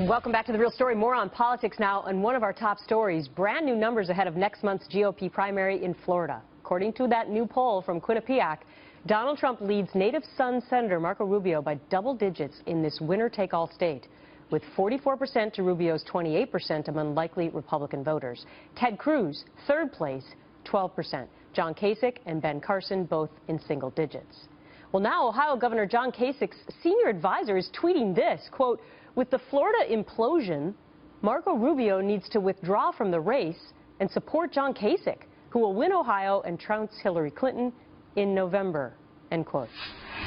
Welcome back to The Real Story. More on politics now. And one of our top stories, brand new numbers ahead of next month's GOP primary in Florida. According to that new poll from Quinnipiac, Donald Trump leads native son Senator Marco Rubio by double digits in this winner-take-all state, with 44% to Rubio's 28% among likely Republican voters. Ted Cruz, third place, 12%. John Kasich and Ben Carson both in single digits. Well, now Ohio Governor John Kasich's senior advisor is tweeting this, quote, "With the Florida implosion, Marco Rubio needs to withdraw from the race and support John Kasich, who will win Ohio and trounce Hillary Clinton in November," end quote.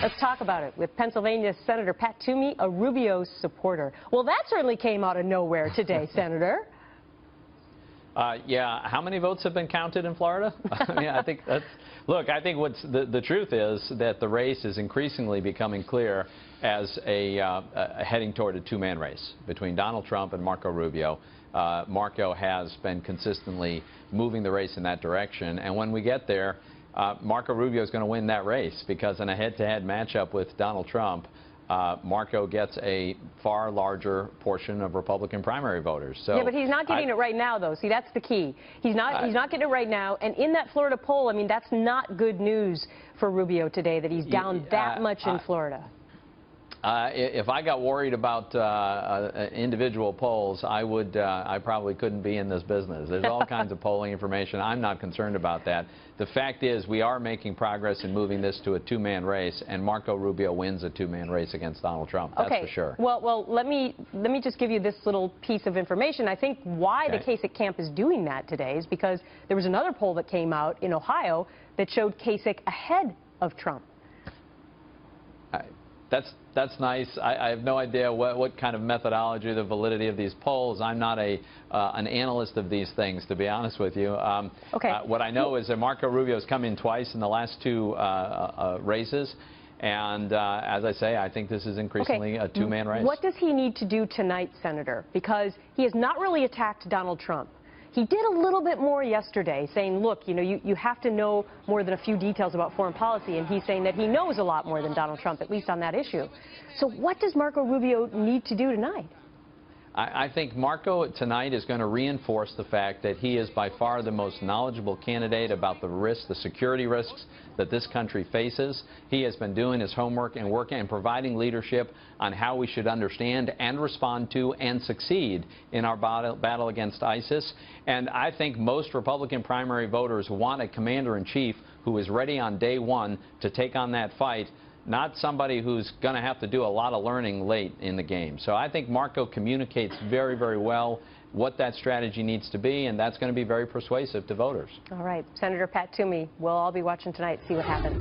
Let's talk about it with Pennsylvania Senator Pat Toomey, a Rubio supporter. Well, that certainly came out of nowhere today, Senator. Yeah, how many votes have been counted in Florida? I mean, I think that's, look, I think what's the truth is that the race is increasingly becoming clear as heading toward a two-man race between Donald Trump and Marco Rubio. Marco has been consistently moving the race in that direction, and when we get there, Marco Rubio is going to win that race because in a head-to-head matchup with Donald Trump, Marco gets a far larger portion of Republican primary voters. So yeah, but he's not getting it right now, though. See, that's the key. He's not getting it right now. And in that Florida poll, I mean, that's not good news for Rubio today, that he's down that much in Florida. If I got worried about individual polls, I probably couldn't be in this business. There's all kinds of polling information. I'm not concerned about that. The fact is we are making progress in moving this to a two-man race, and Marco Rubio wins a two-man race against Donald Trump. That's for sure. Well, let me just give you this little piece of information. I think why the Kasich camp is doing that today is because there was another poll that came out in Ohio that showed Kasich ahead of Trump. That's nice. I have no idea what kind of methodology, the validity of these polls. I'm not an analyst of these things, to be honest with you. What I know is that Marco Rubio has come in twice in the last two races. And as I say, I think this is increasingly a two-man race. What does he need to do tonight, Senator? Because he has not really attacked Donald Trump. He did a little bit more yesterday, saying, look, you know, you have to know more than a few details about foreign policy, and he's saying that he knows a lot more than Donald Trump, at least on that issue. So what does Marco Rubio need to do tonight? I think Marco tonight is going to reinforce the fact that he is by far the most knowledgeable candidate about the risks, the security risks that this country faces. He has been doing his homework and working and providing leadership on how we should understand and respond to and succeed in our battle against ISIS. And I think most Republican primary voters want a commander-in-chief who is ready on day one to take on that fight, not somebody who's going to have to do a lot of learning late in the game. So I think Marco communicates very, very well what that strategy needs to be, and that's going to be very persuasive to voters. All right. Senator Pat Toomey, we'll all be watching tonight, see what happens.